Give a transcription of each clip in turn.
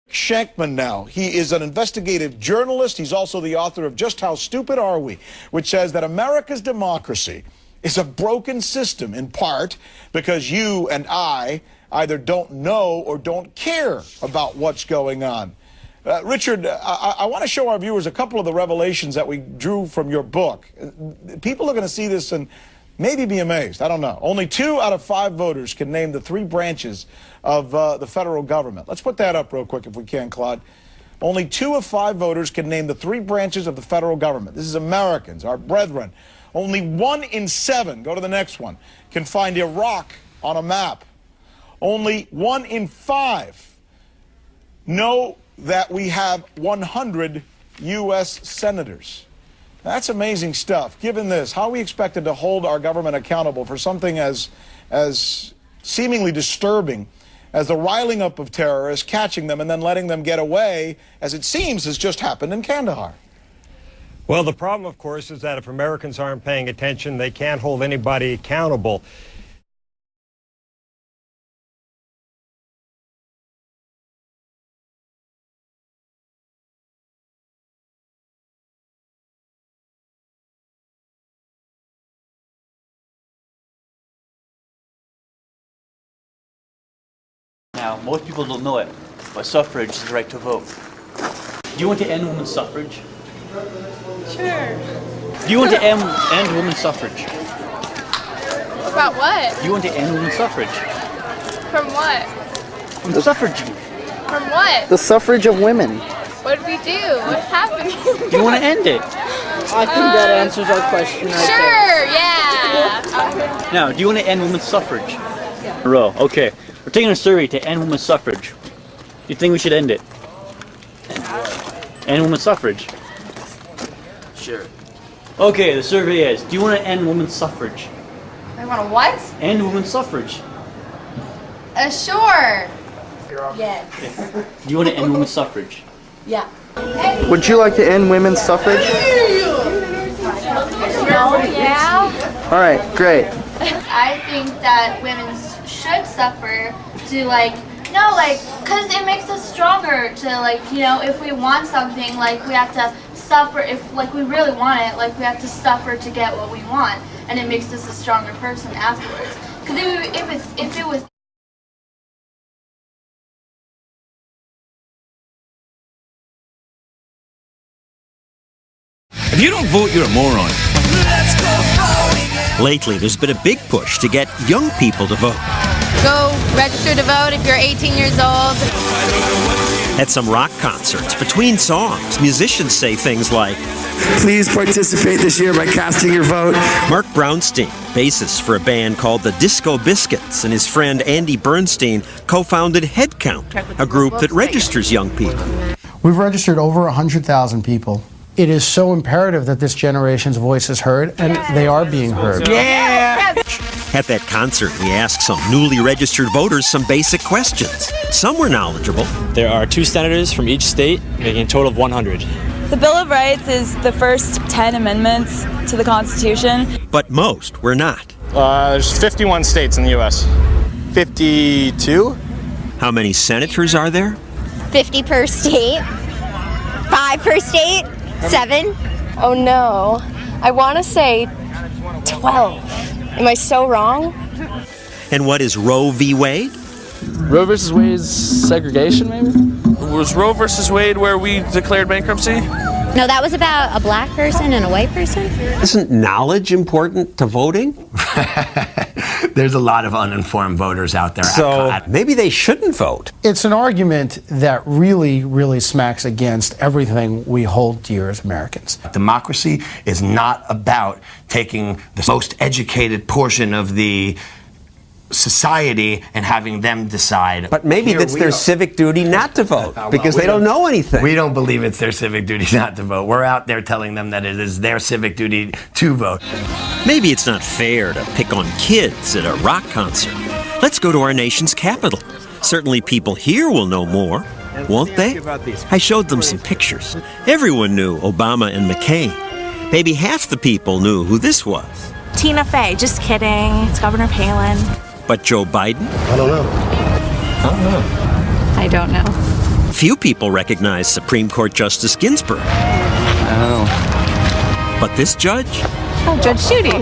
Shankman now. He is an investigative journalist. He's also the author of Just How Stupid Are We?, which says that America's democracy is a broken system in part because you and I either don't know or don't care about what's going on. Richard, I want to show our viewers a couple of the revelations that we drew from your book. People are going to see this and maybe be amazed. I don't know. Only 2 out of 5 voters can name the 3 branches of the federal government. Let's put that up real quick if we can, Claude. Only 2 of 5 voters can name the 3 branches of the federal government. This is Americans, our brethren. Only 1 in 7, go to the next one, can find Iraq on a map. Only 1 in 5 know that we have 100 U.S. senators. That's amazing stuff. Given this, how are we expected to hold our government accountable for something as seemingly disturbing as the riling up of terrorists, catching them, and then letting them get away, as it seems has just happened in Kandahar? Well, the problem, of course, is that if Americans aren't paying attention, they can't hold anybody accountable. Now, most people don't know it, but suffrage is the right to vote. Do you want to end women's suffrage? Sure. Do you want to end women's suffrage? About what? Do you want to end women's suffrage? From what? From the suffrage. From what? The suffrage of women. What did we do? What's happening? Do you want to end it? I think that answers our question right Sure, yeah. Now, do you want to end women's suffrage? Yeah. Okay. We're taking a survey to end women's suffrage. Do you think we should end it? End women's suffrage? Sure. Okay, the survey is, do you want to end women's suffrage? I want to what? End women's suffrage. Sure. Yes. Do you want to end women's suffrage? Yeah. Would you like to end women's suffrage? Yeah. All right, great. I think that women should suffer to because it makes us stronger to if we want something, we have to suffer. If we really want it, we have to suffer to get what we want, and it makes us a stronger person afterwards. Because if it was If you don't vote, you're a moron. Lately, there's been a big push to get young people to vote. Go register to vote if you're 18 years old. At some rock concerts, between songs, musicians say things like, "Please participate this year by casting your vote." Mark Brownstein, bassist for a band called the Disco Biscuits, and his friend Andy Bernstein co-founded Headcount, a group that registers young people. We've registered over 100,000 people. It is so imperative that this generation's voice is heard, and they are being heard. Yeah! At that concert, we asked some newly registered voters some basic questions. Some were knowledgeable. There are 2 senators from each state, making a total of 100. The Bill of Rights is the first 10 amendments to the Constitution. But most were not. There's 51 states in the U.S. 52? How many senators are there? 50 per state. 5 per state. 7. Oh no. I want to say 12. Am I so wrong? And what is Roe v. Wade? Roe versus Wade's segregation, maybe? Was Roe versus Wade where we declared bankruptcy? No, that was about a black person and a white person. Isn't knowledge important to voting? There's a lot of uninformed voters out there. So maybe they shouldn't vote. It's an argument that really, really smacks against everything we hold dear as Americans. Democracy is not about taking the most educated portion of the society and having them decide. But maybe that's their civic duty not to vote because they don't know anything. We don't believe it's their civic duty not to vote. We're out there telling them that it is their civic duty to vote. Maybe it's not fair to pick on kids at a rock concert. Let's go to our nation's capital. Certainly people here will know more, won't they? I showed them some pictures. Everyone knew Obama and McCain. Maybe half the people knew who this was. Tina Fey, just kidding. It's Governor Palin. But Joe Biden? I don't know. I don't know. Few people recognize Supreme Court Justice Ginsburg. But this judge? Oh, Judge Judy.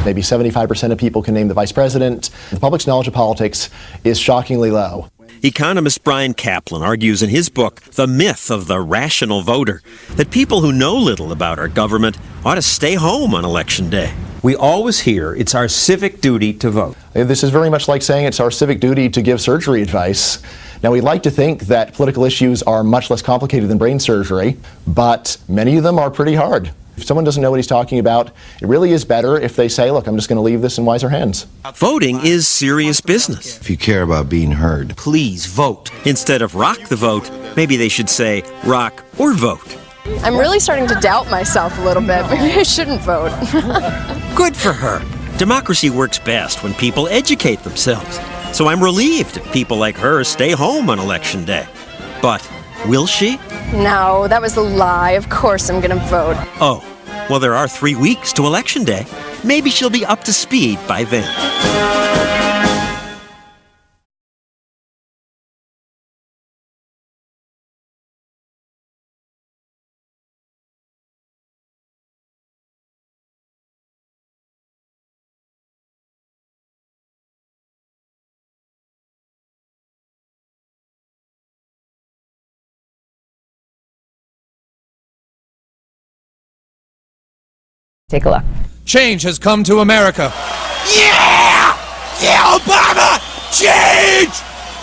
Maybe 75% of people can name the vice president. The public's knowledge of politics is shockingly low. Economist Brian Kaplan argues in his book, The Myth of the Rational Voter, that people who know little about our government ought to stay home on Election Day. We always hear it's our civic duty to vote. This is very much like saying it's our civic duty to give surgery advice. Now, we like to think that political issues are much less complicated than brain surgery, but many of them are pretty hard. If someone doesn't know what he's talking about, it really is better if they say, look, I'm just going to leave this in wiser hands. Voting is serious business. If you care about being heard, please vote. Instead of rock the vote, maybe they should say rock or vote. I'm really starting to doubt myself a little bit. Maybe I shouldn't vote. Good for her. Democracy works best when people educate themselves. So I'm relieved if people like her stay home on Election Day. But will she? No, that was a lie. Of course I'm going to vote. Oh, well, there are 3 weeks to Election Day. Maybe she'll be up to speed by then. Take a look. Change has come to America. Yeah! Yeah, Obama! Change!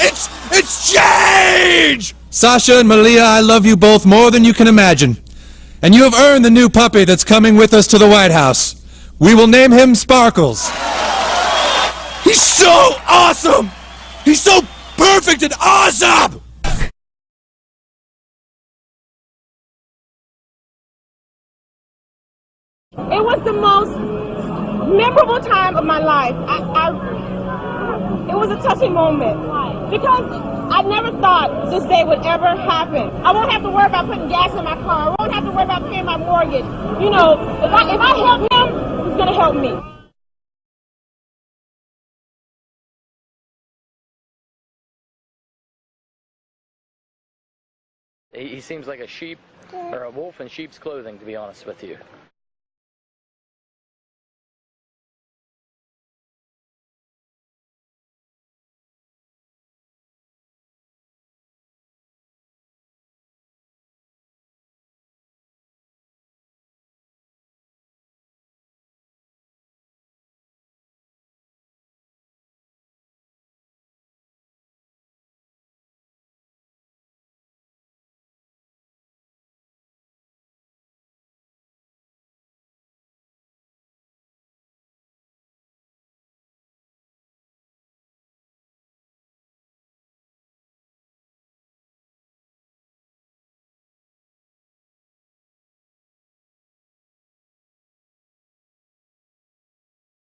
It's change! Sasha and Malia, I love you both more than you can imagine. And you have earned the new puppy that's coming with us to the White House. We will name him Sparkles. He's so awesome! He's so perfect and awesome! It was the most memorable time of my life. It was a touching moment because I never thought this day would ever happen. I won't have to worry about putting gas in my car. I won't have to worry about paying my mortgage. You know, if I help him, he's going to help me. He seems like a sheep or a wolf in sheep's clothing, to be honest with you.